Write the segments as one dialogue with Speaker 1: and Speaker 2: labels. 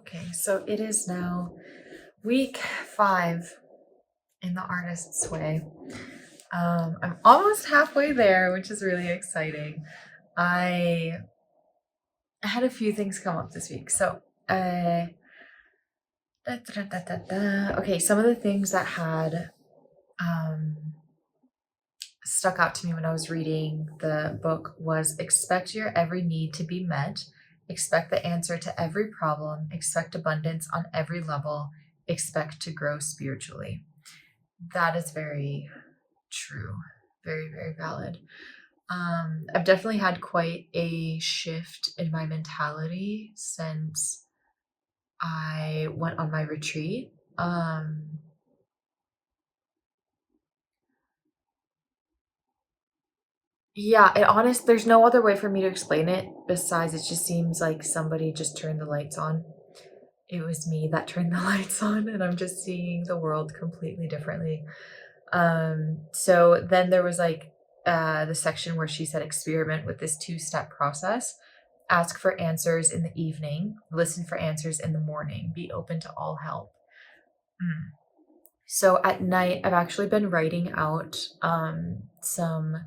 Speaker 1: Okay, so it is now week 5 in the Artist's Way. I'm almost halfway there, which is really exciting. I had a few things come up this week. Okay, some of the things that had um, stuck out to me when I was reading the book was expect your every need to be met, expect the answer to every problem, expect abundance on every level, expect to grow spiritually. That is very true. Very, very valid. I've definitely had quite a shift in my mentality since I went on my retreat. Yeah, there's no other way for me to explain it besides it just seems like somebody just turned the lights on. It was me that turned the lights on, and I'm just seeing the world completely differently. So then there was like the section where she said experiment with this 2-step process. Ask for answers in the evening, listen for answers in the morning, be open to all help. Mm. So at night, I've actually been writing out some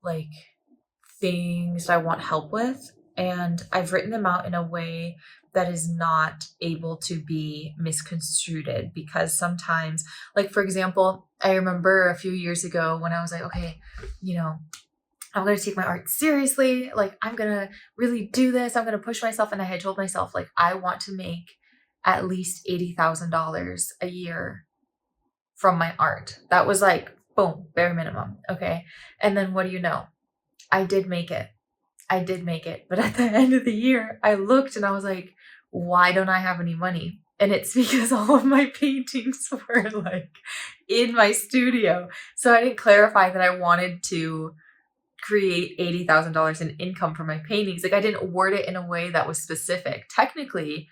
Speaker 1: like things I want help with, and I've written them out in a way that is not able to be misconstrued because sometimes, like for example, I remember a few years ago when I was like, okay, you know, I'm going to take my art seriously. Like, I'm going to really do this. I'm going to push myself. And I had told myself, like, I want to make at least $80,000 a year from my art. That was like, boom, bare minimum. Okay. And then what do you know? I did make it. I did make it. But at the end of the year, I looked and I was like, why don't I have any money? And it's because all of my paintings were like in my studio. So I didn't clarify that I wanted to create $80,000 in income from my paintings. Like I didn't word it in a way that was specific. Technically,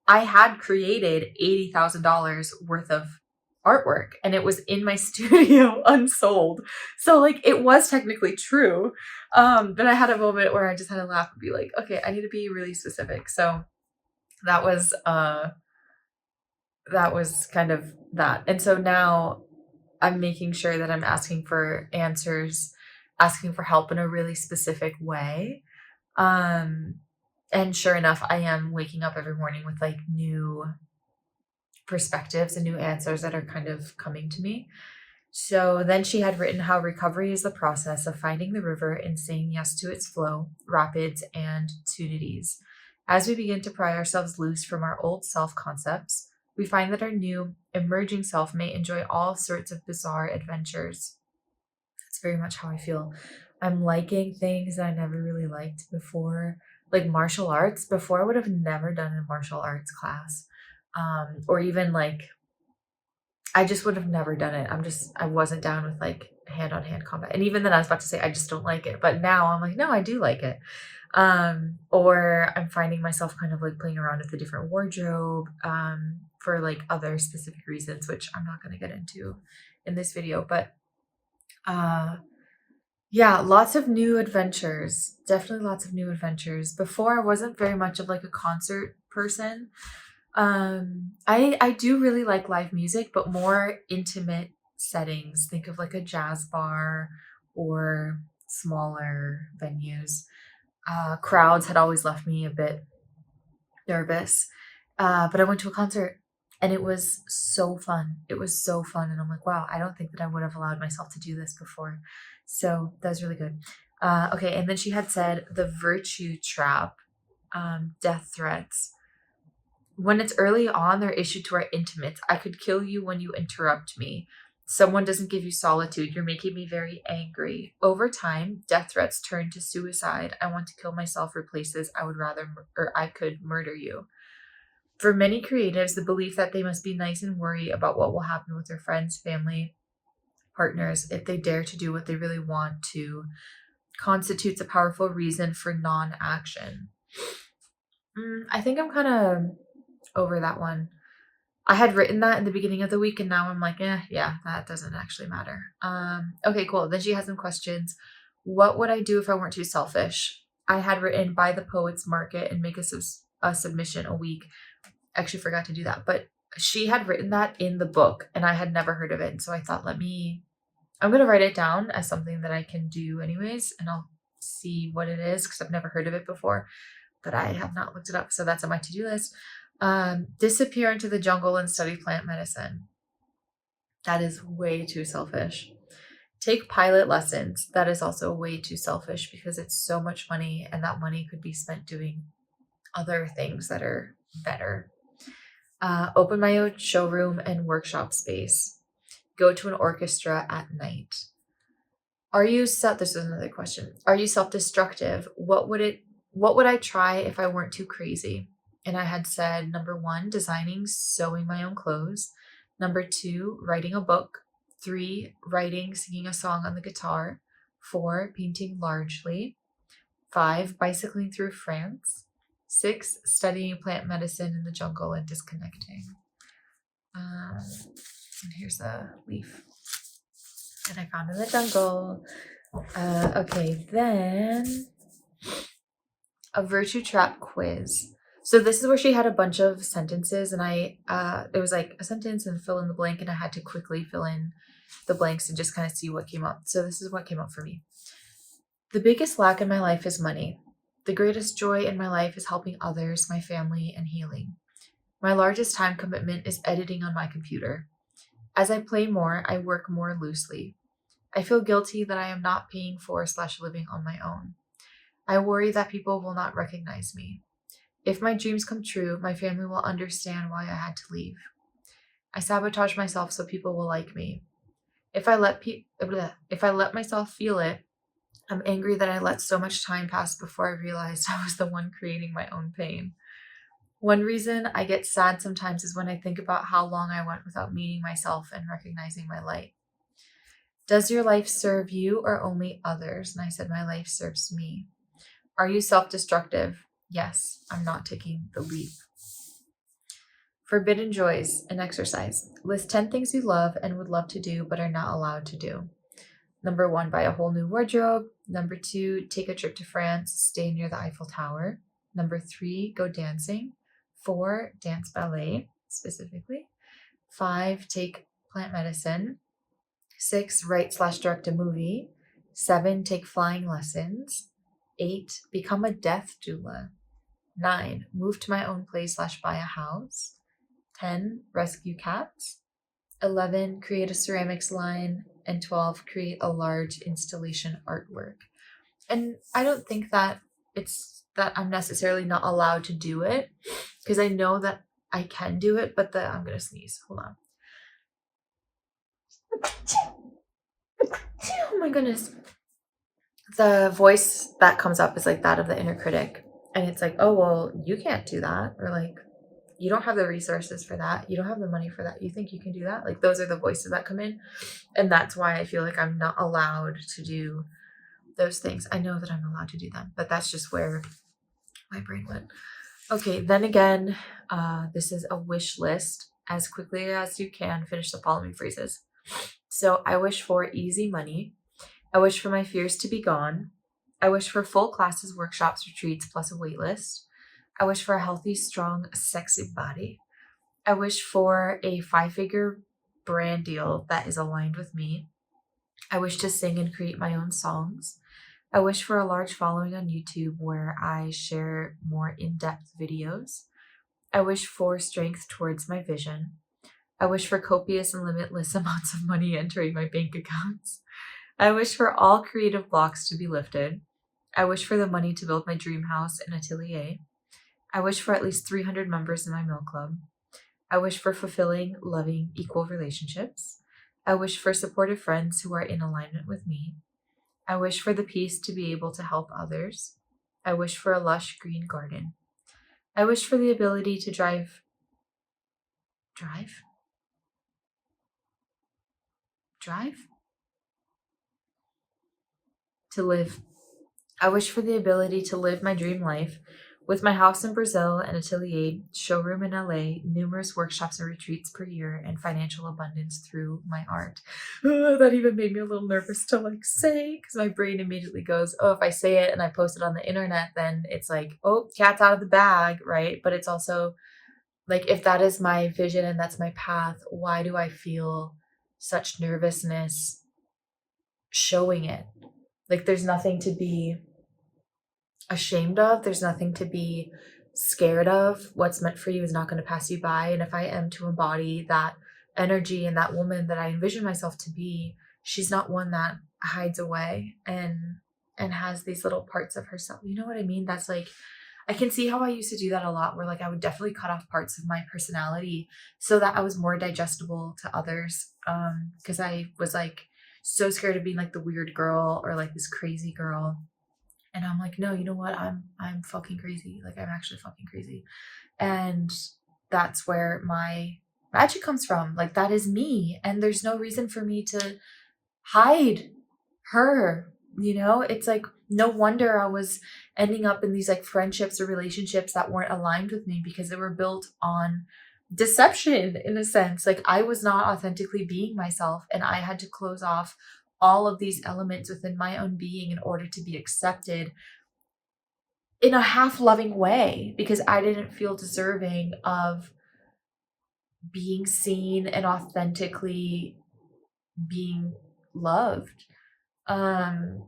Speaker 1: I had created $80,000 worth of artwork and it was in my studio unsold. So like it was technically true. But I had a moment where I just had to laugh and be like, okay, I need to be really specific. So that was kind of that. And so now I'm making sure that I'm asking for answers, asking for help in a really specific way. Um, and sure enough, I am waking up every morning with like new perspectives and new answers that are kind of coming to me. So then she had written how recovery is the process of finding the river and saying yes to its flow, rapids, and tunities. As we begin to pry ourselves loose from our old self concepts, we find that our new, emerging self may enjoy all sorts of bizarre adventures. That's very much how I feel. I'm liking things that I never really liked before, like martial arts. Before, I would have never done a martial arts class, or even like I just would have never done it. I wasn't down with like hand on hand combat. And even then, I was about to say I just don't like it. But now I'm like, no, I do like it. Or I'm finding myself kind of like playing around with a different wardrobe for like other specific reasons, which I'm not going to get into in this video. But uh, yeah, lots of new adventures. Definitely lots of new adventures. Before, I wasn't very much of like a concert person. I do really like live music, but more intimate settings. Think of like a jazz bar or smaller venues. Crowds had always left me a bit nervous. But I went to a concert and it was so fun. It was so fun. And I'm like, wow, I don't think that I would have allowed myself to do this before. So that was really good. Okay. And then she had said the virtue trap, death threats. When it's early on, they're issued to our intimates. I could kill you when you interrupt me. Someone doesn't give you solitude. You're making me very angry. Over time, death threats turn to suicide. I want to kill myself replaces I would rather or I could murder you. For many creatives, the belief that they must be nice and worry about what will happen with their friends, family, partners if they dare to do what they really want to constitutes a powerful reason for non-action. I think I'm kind of over that one. I had written that in the beginning of the week and now I'm like, yeah, that doesn't actually matter. Okay, cool. Then she has some questions. What would I do if I weren't too selfish? I had written buy the poet's market and make a submission a week. actually forgot to do that. But she had written that in the book and I had never heard of it. And so I thought, I'm going to write it down as something that I can do anyways. And I'll see what it is because I've never heard of it before, but I have not looked it up. So that's on my to-do list. Disappear into the jungle and study plant medicine. That is way too selfish. Take pilot lessons. That is also way too selfish because it's so much money and that money could be spent doing other things that are better. Open my own showroom and workshop space. Go to an orchestra at night. This is another question. Are you self-destructive? What would I try if I weren't too crazy? And I had said, number 1, designing, sewing my own clothes. Number 2, writing a book. 3, writing, singing a song on the guitar. 4, painting largely. 5, bicycling through France. 6, studying plant medicine in the jungle and disconnecting. And here's a leaf that I found in the jungle. Okay, then a virtue trap quiz. So this is where she had a bunch of sentences and it was like a sentence and fill in the blank and I had to quickly fill in the blanks and just kind of see what came up. So this is what came up for me. The biggest lack in my life is money. The greatest joy in my life is helping others, my family, and healing. My largest time commitment is editing on my computer. As I play more, I work more loosely. I feel guilty that I am not paying for/living on my own. I worry that people will not recognize me. If my dreams come true, my family will understand why I had to leave. I sabotage myself so people will like me. If I let myself feel it, I'm angry that I let so much time pass before I realized I was the one creating my own pain. One reason I get sad sometimes is when I think about how long I went without meeting myself and recognizing my light. Does your life serve you or only others? And I said, my life serves me. Are you self-destructive? Yes, I'm not taking the leap. Forbidden joys and exercise. List 10 things you love and would love to do but are not allowed to do. Number 1, buy a whole new wardrobe. Number 2, take a trip to France, stay near the Eiffel Tower. Number 3, go dancing. 4, dance ballet, specifically. 5, take plant medicine. 6, write/direct a movie. 7, take flying lessons. 8, become a death doula. 9, move to my own place/buy a house. 10, rescue cats. 11, create a ceramics line. And 12, create a large installation artwork. And I don't think that it's that I'm necessarily not allowed to do it because I know that I can do it, but I'm going to sneeze. Hold on. Oh my goodness. The voice that comes up is like that of the inner critic. And it's like, oh, well, you can't do that. Or like, you don't have the resources for that. You don't have the money for that. You think you can do that? Like those are the voices that come in. And that's why I feel like I'm not allowed to do those things. I know that I'm allowed to do them, but that's just where my brain went. Okay, then again, this is a wish list. As quickly as you can, finish the following phrases. So I wish for easy money. I wish for my fears to be gone. I wish for full classes, workshops, retreats, plus a wait list. I wish for a healthy, strong, sexy body. I wish for a 5-figure brand deal that is aligned with me. I wish to sing and create my own songs. I wish for a large following on YouTube where I share more in-depth videos. I wish for strength towards my vision. I wish for copious and limitless amounts of money entering my bank accounts. I wish for all creative blocks to be lifted. I wish for the money to build my dream house and atelier. I wish for at least 300 members in my Mill Club. I wish for fulfilling, loving, equal relationships. I wish for supportive friends who are in alignment with me. I wish for the peace to be able to help others. I wish for a lush green garden. I wish for the ability to drive? To live. I wish for the ability to live my dream life with my house in Brazil, an atelier, showroom in LA, numerous workshops and retreats per year, and financial abundance through my art. That even made me a little nervous to say, because my brain immediately goes, oh, if I say it and I post it on the internet, then it's like, oh, cat's out of the bag, right? But it's also, Like, if that is my vision and that's my path, why do I feel such nervousness showing it? Like, there's nothing to be ashamed of, there's nothing to be scared of. What's meant for you is not going to pass you by. And if I am to embody that energy and that woman that I envision myself to be, she's not one that hides away and has these little parts of herself. You know what I mean? That's like, I can see how I used to do that a lot, where like I would definitely cut off parts of my personality so that I was more digestible to others. Because I was like so scared of being like the weird girl or like this crazy girl. And I'm like, no, you know what? I'm fucking crazy. Like, I'm actually fucking crazy. And that's where my magic comes from. Like, that is me. And there's no reason for me to hide her. You know, it's like, no wonder I was ending up in these like friendships or relationships that weren't aligned with me, because they were built on deception in a sense. Like, I was not authentically being myself, and I had to close off all of these elements within my own being in order to be accepted in a half loving way, because I didn't feel deserving of being seen and authentically being loved. Um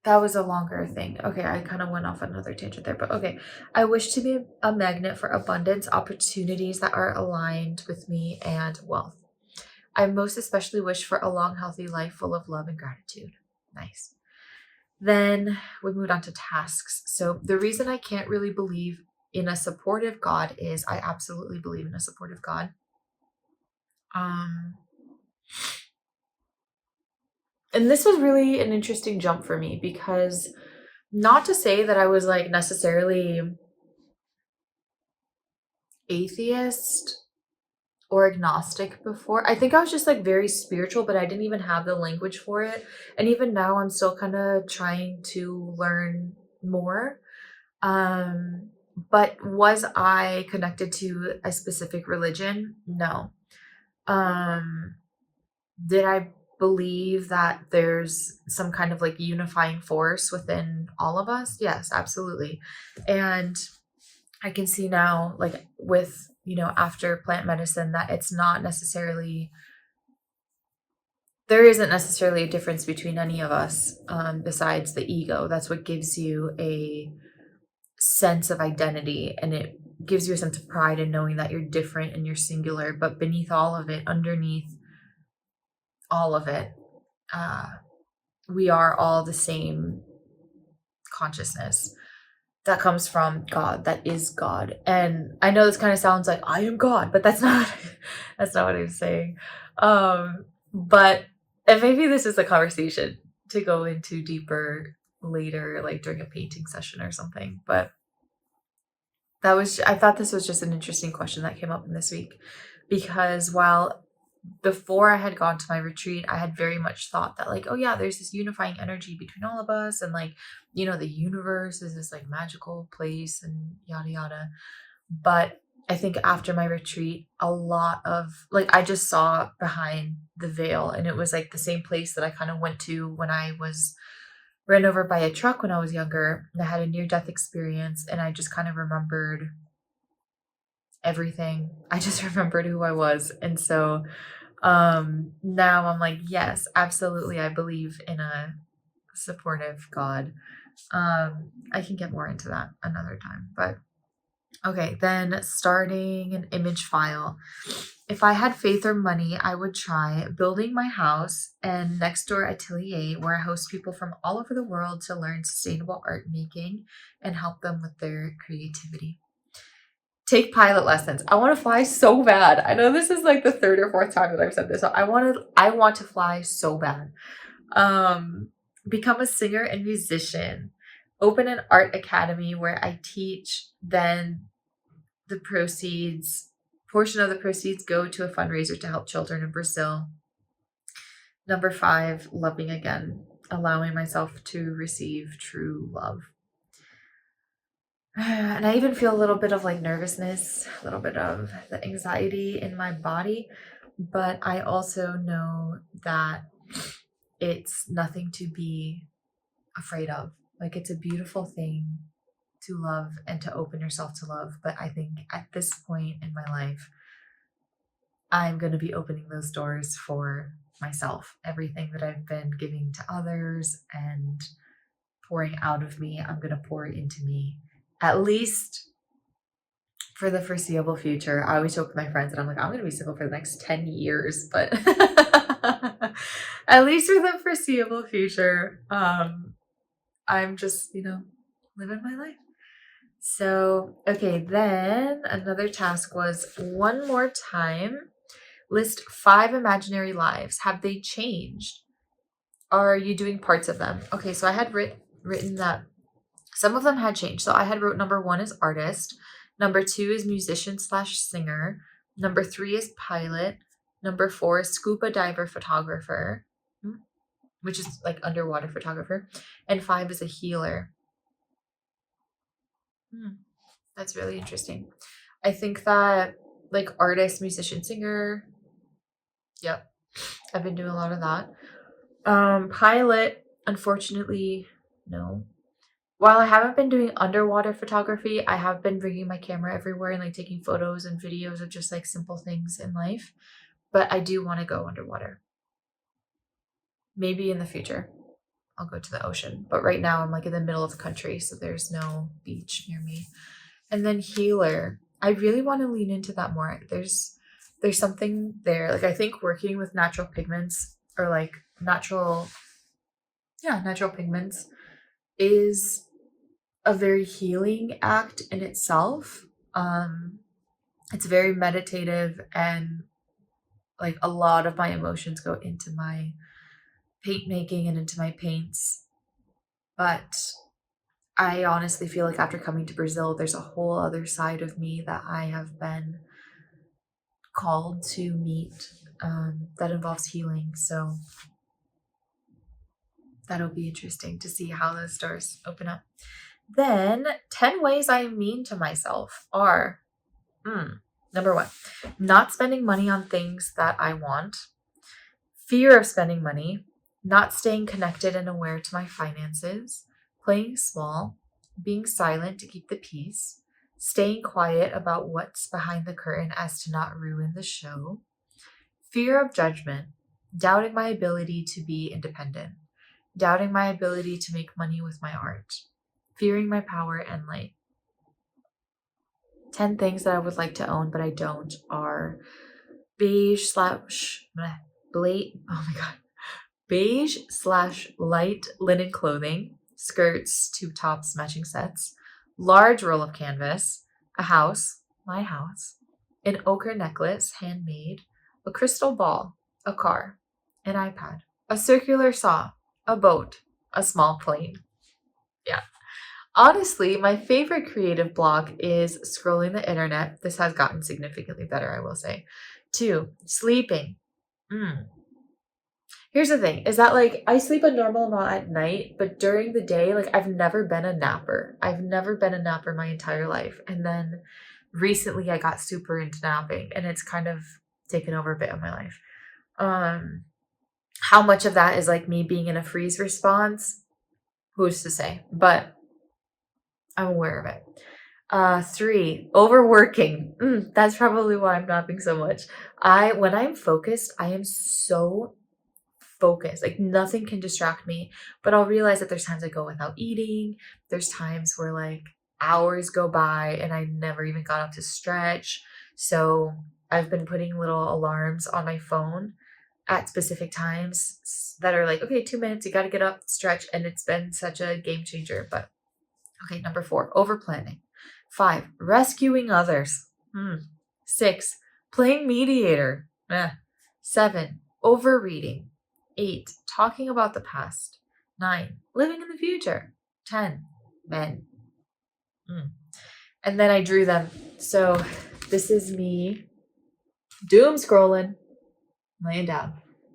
Speaker 1: that was a longer thing. Okay, I kind of went off on another tangent there, but okay. I wish to be a magnet for abundance, opportunities that are aligned with me, and wealth. I most especially wish for a long, healthy life full of love and gratitude. Nice. Then we moved on to tasks. So the reason I can't really believe in a supportive God is I absolutely believe in a supportive God. Um, and this was really an interesting jump for me, because not to say that I was like necessarily atheist or agnostic before. I think I was just like very spiritual, but I didn't even have the language for it. And even now I'm still kind of trying to learn more. Um, but was I connected to a specific religion? No. Um, did I believe that there's some kind of like unifying force within all of us? Yes, absolutely. And I can see now, like with, after plant medicine, that it's not necessarily, there isn't necessarily a difference between any of us, besides the ego. That's what gives you a sense of identity, and it gives you a sense of pride in knowing that you're different and you're singular. But beneath all of it, underneath all of it, uh, we are all the same consciousness that comes from God, that is God. And I know this kind of sounds like I am God, but that's not that's not what I'm saying. But and maybe this is a conversation to go into deeper later, like during a painting session or something. But I thought this was just an interesting question that came up in this week, because while before I had gone to my retreat, I had very much thought that, like, oh yeah, there's this unifying energy between all of us, and like, the universe is this like magical place and yada yada. But I think after my retreat, a lot of like, I just saw behind the veil, and it was like the same place that I kind of went to when I was ran over by a truck when I was younger. And I had a near death experience, and I just kind of remembered everything. I just remembered who I was. And so now I'm like, yes, absolutely, I believe in a supportive God. I can get more into that another time. But okay, then starting an image file. If I had faith or money, I would try building my house and next door atelier, where I host people from all over the world to learn sustainable art making and help them with their creativity. Take pilot lessons. I want to fly so bad. I know this is like the third or fourth time that I've said this. I want to fly so bad. Become a singer and musician. Open an art academy where I teach. Then the portion of the proceeds go to a fundraiser to help children in Brazil. Number 5, loving again. Allowing myself to receive true love. And I even feel a little bit of like nervousness, a little bit of the anxiety in my body. But I also know that it's nothing to be afraid of. Like, it's a beautiful thing to love and to open yourself to love. But I think at this point in my life, I'm going to be opening those doors for myself. Everything that I've been giving to others and pouring out of me, I'm going to pour into me, at least for the foreseeable future. I always joke with my friends that I'm like, I'm going to be single for the next 10 years, but at least for the foreseeable future, I'm just, living my life. So, okay, then another task was one more time, list 5 imaginary lives. Have they changed? Are you doing parts of them? Okay, so I had written that some of them had changed. So I had wrote number 1 is artist, number 2 is musician/singer, number 3 is pilot, number 4 is scuba diver photographer, which is like underwater photographer, and 5 is a healer. That's really interesting. I think that like artist, musician, singer, yep, I've been doing a lot of that. Pilot, unfortunately, no. While I haven't been doing underwater photography, I have been bringing my camera everywhere and like taking photos and videos of just like simple things in life. But I do want to go underwater. Maybe in the future, I'll go to the ocean. But right now, I'm like in the middle of the country, so there's no beach near me. And then healer, I really want to lean into that more. There's something there. Like I think working with natural pigments or like natural pigments is a very healing act in itself. It's very meditative, and like a lot of my emotions go into my paint making and into my paints. But I honestly feel like after coming to Brazil, there's a whole other side of me that I have been called to meet, that involves healing. So that'll be interesting to see how those doors open up. Then 10 ways I am mean to myself are, number 1, not spending money on things that I want, fear of spending money, not staying connected and aware to my finances, playing small, being silent to keep the peace, staying quiet about what's behind the curtain as to not ruin the show, fear of judgment, doubting my ability to be independent, doubting my ability to make money with my art, fearing my power and light. 10 things that I would like to own but I don't are beige/light linen clothing, skirts, tube tops, matching sets, large roll of canvas, a house, my house, an ochre necklace, handmade, a crystal ball, a car, an iPad, a circular saw, a boat, a small plane. Yeah. Honestly, my favorite creative block is scrolling the internet. This has gotten significantly better, I will say. 2, sleeping. Here's the thing, is that like I sleep a normal amount at night, but during the day, like I've never been a napper. I've never been a napper my entire life. And then recently I got super into napping, and it's kind of taken over a bit of my life. How much of that is like me being in a freeze response? Who's to say? But I'm aware of it. 3, overworking. That's probably why I'm napping so much. When I'm focused, I am so focused. Like nothing can distract me. But I'll realize that there's times I go without eating. There's times where like hours go by and I never even got up to stretch. So I've been putting little alarms on my phone at specific times that are like, okay, 2 minutes, you got to get up, stretch. And it's been such a game changer. But okay, number 4, over planning. 5, rescuing others. 6, playing mediator. 7, overreading. 8, talking about the past. 9, living in the future. 10, men. And then I drew them. So this is me doom scrolling, laying down.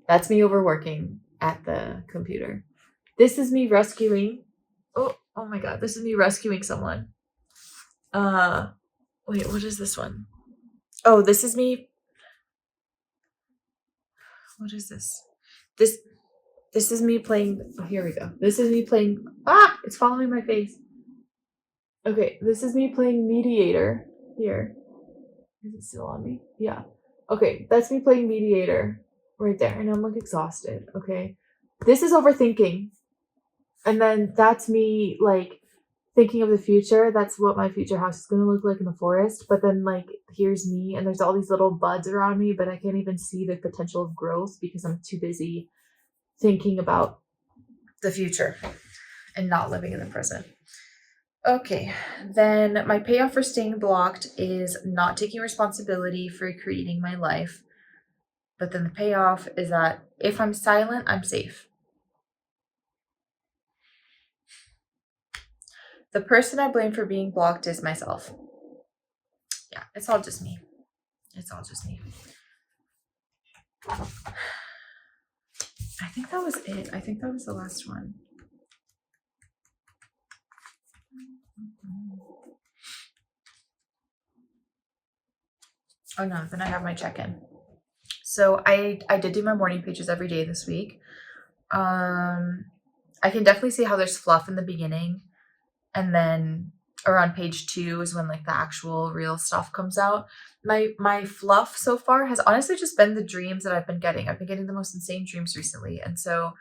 Speaker 1: That's me overworking at the computer. This is me rescuing. Oh my God, this is me rescuing someone. Wait, what is this one? Oh, this is me. What is this? This is me playing. Oh, here we go. This is me playing. It's following my face. Okay, this is me playing Mediator here. Is it still on me? Yeah. Okay, that's me playing Mediator right there, and I'm like exhausted. Okay, this is overthinking, and then that's me like thinking of the future. That's what my future house is gonna look like in the forest. But then like here's me, and there's all these little buds around me, but I can't even see the potential of growth because I'm too busy thinking about the future and not living in the present. Okay, then my payoff for staying blocked is not taking responsibility for creating my life. But then the payoff is that if I'm silent, I'm safe. The person I blame for being blocked is myself. Yeah, it's all just me. It's all just me. I think that was it. I think that was the last one. Oh no, then I have my check-in. So I did do my morning pages every day this week. I can definitely see how there's fluff in the beginning, and then around page 2 is when like the actual real stuff comes out. My fluff so far has honestly just been the dreams that I've been getting. I've been getting the most insane dreams recently, and so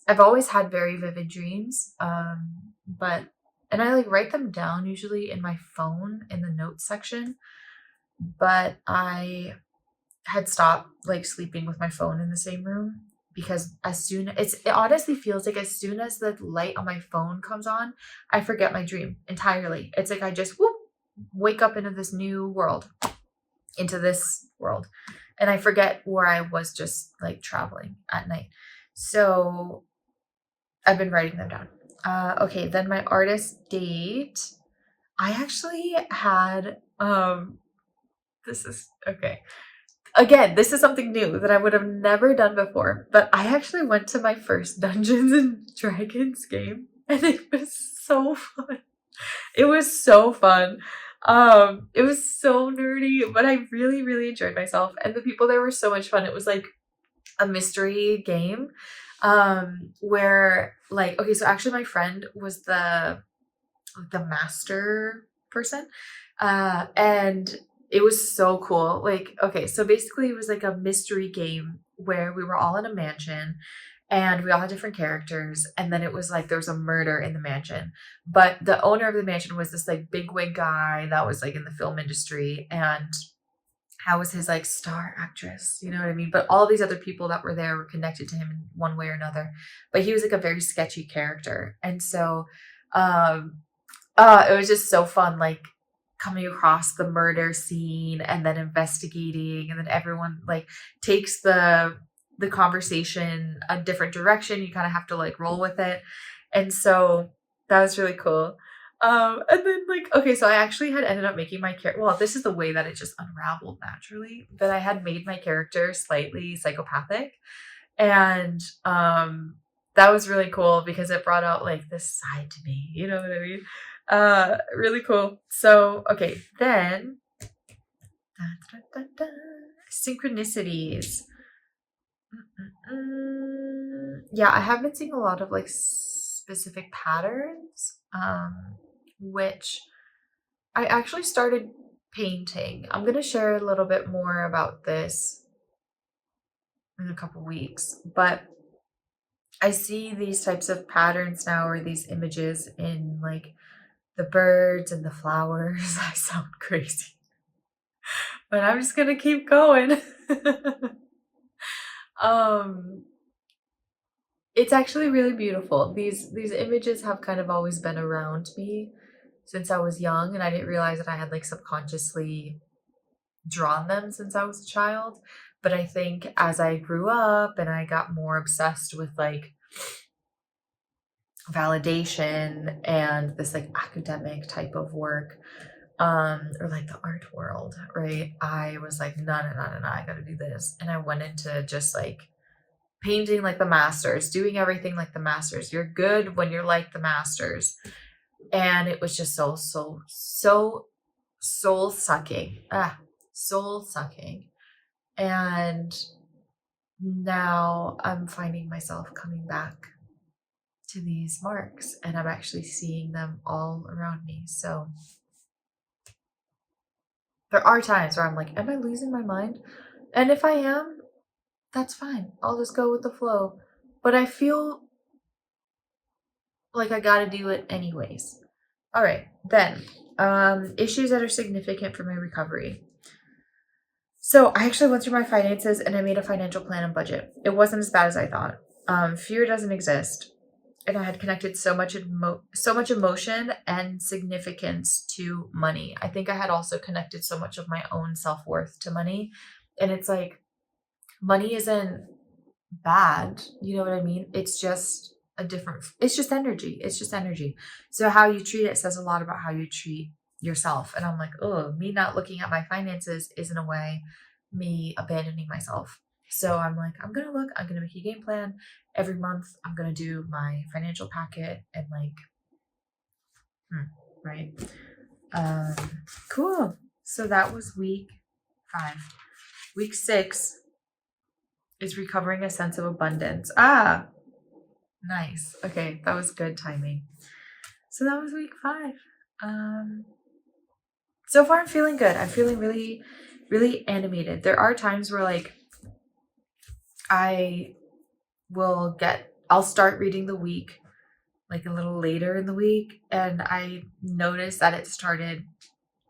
Speaker 1: I've always had very vivid dreams. But and I like write them down usually in my phone in the notes section. But I had stopped like sleeping with my phone in the same room because it honestly feels like as soon as the light on my phone comes on, I forget my dream entirely. It's like I just whoop, wake up into this new world, into this world, and I forget where I was just like traveling at night. So I've been writing them down. Okay, then my artist date. I actually had this is okay. Again, this is something new that I would have never done before, but I actually went to my first Dungeons and Dragons game and it was so fun. It was so fun. It was so nerdy, but I really, really enjoyed myself. And the people there were so much fun. It was like a mystery game. Where like okay, so actually my friend was the master person. And it was so cool. Like, okay, so basically it was like a mystery game where we were all in a mansion and we all had different characters. And then it was like there was a murder in the mansion. But the owner of the mansion was this like bigwig guy that was like in the film industry. And how was his like star actress, you know what I mean? But all these other people that were there were connected to him in one way or another. But he was like a very sketchy character. And so um it was just so fun, like coming across the murder scene and then investigating, and then everyone like takes the conversation a different direction. You kind of have to like roll with it, and so that was really cool. And then like okay, so I actually had ended up making my character. Well, this is the way that it just unraveled naturally. That I had made my character slightly psychopathic, and that was really cool because it brought out like this side to me. You know what I mean? Really cool. So, okay, then da, da, da, da, synchronicities. Yeah, I have been seeing a lot of like specific patterns, which I actually started painting. I'm gonna share a little bit more about this in a couple weeks, but I see these types of patterns now or these images in like the birds and the flowers. I sound crazy, but I'm just gonna keep going. um, it's actually really beautiful. These images have kind of always been around me since I was young, and I didn't realize that I had like subconsciously drawn them since I was a child. But I think as I grew up and I got more obsessed with like validation and this like academic type of work, or like the art world, right? I was like, no, no, no, no, no, I gotta do this. And I went into just like painting like the masters, doing everything like the masters. You're good when you're like the masters. And it was just so soul sucking. Soul sucking. And now I'm finding myself coming back to these marks, and I'm actually seeing them all around me. So there are times where I'm like, am I losing my mind? And if I am, that's fine. I'll just go with the flow. But I feel like I gotta do it anyways. All right, then issues that are significant for my recovery. So I actually went through my finances and I made a financial plan and budget. It wasn't as bad as I thought. Fear doesn't exist, and I had connected so much emotion and significance to money. I think I had also connected so much of my own self worth to money, and it's like money isn't bad. You know what I mean? It's just it's just energy. It's just energy. So how you treat it says a lot about how you treat yourself. And I'm like, oh, me not looking at my finances is in a way me abandoning myself. So I'm like, I'm gonna make a game plan every month. I'm gonna do my financial packet and like, right. Um, cool. So that was week 5. Week 6 is recovering a sense of abundance. Ah, nice. Okay, that was good timing. So that was week 5. So far I'm feeling good. I'm feeling really, really animated. There are times where like I'll start reading the week like a little later in the week, and I noticed that it started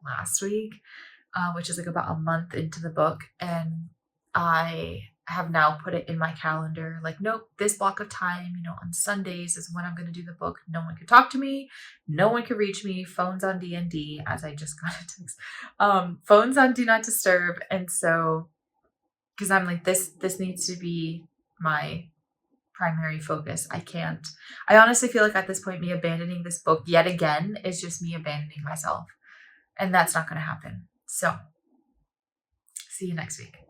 Speaker 1: last week, which is like about a month into the book, and I have now put it in my calendar like, nope, this block of time, on Sundays is when I'm going to do the book. No one can talk to me, no one can reach me, phones on DND, as I just got a text, phones on do not disturb. And so because I'm like, this needs to be my primary focus. I honestly feel like at this point, me abandoning this book yet again is just me abandoning myself, and that's not going to happen. So see you next week.